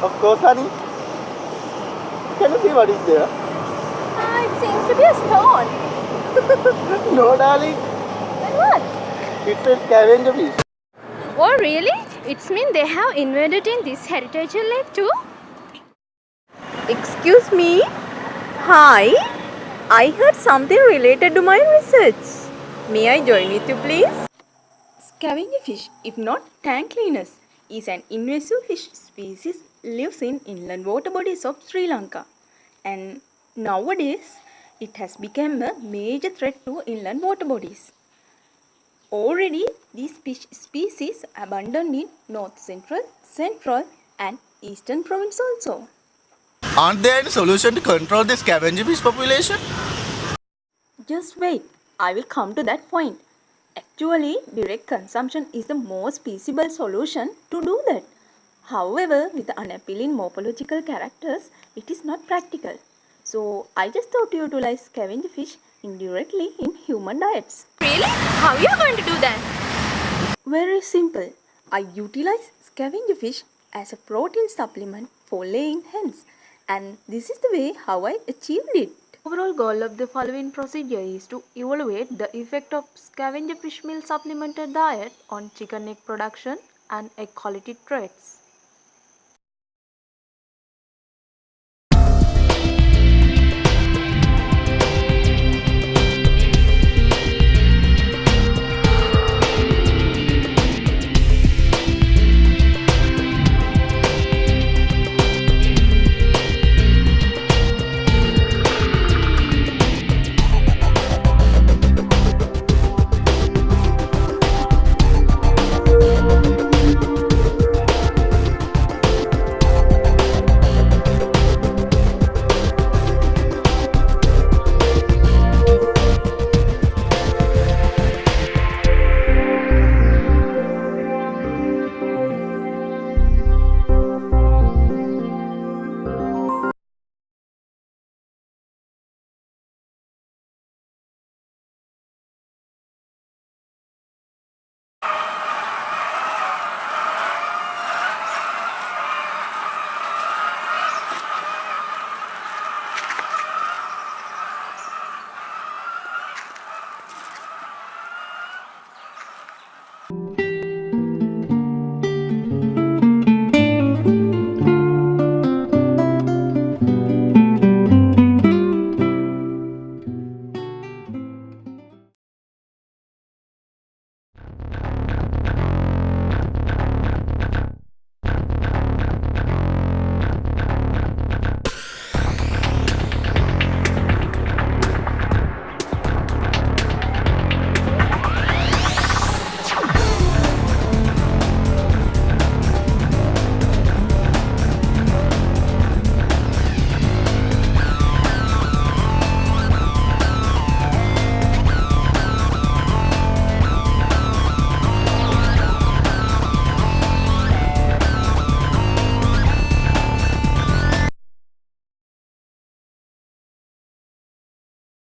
Of course, honey. Can you see what is there? It seems to be a stone. No, darling. Then what? It's a scavenger fish. Oh, really? It's mean they have invaded in this heritage lake too? Excuse me? Hi, I heard something related to my research. May I join with you, please? Scavenger fish, if not tank cleaners, is an invasive fish species lives in inland water bodies of Sri Lanka. And nowadays, it has become a major threat to inland water bodies. Already, these fish species abundant in north central, and eastern province also. Aren't there any solution to control the scavenger fish population? Just wait, I will come to that point. Actually, direct consumption is the most feasible solution to do that. However, with the unappealing morphological characters, it is not practical. So, I just thought to utilize scavenger fish indirectly in human diets. Really? How are you going to do that? Very simple. I utilize scavenger fish as a protein supplement for laying hens, and this is the way how I achieved it. Overall goal of the following procedure is to evaluate the effect of scavenger fish meal supplemented diet on chicken egg production and egg quality traits.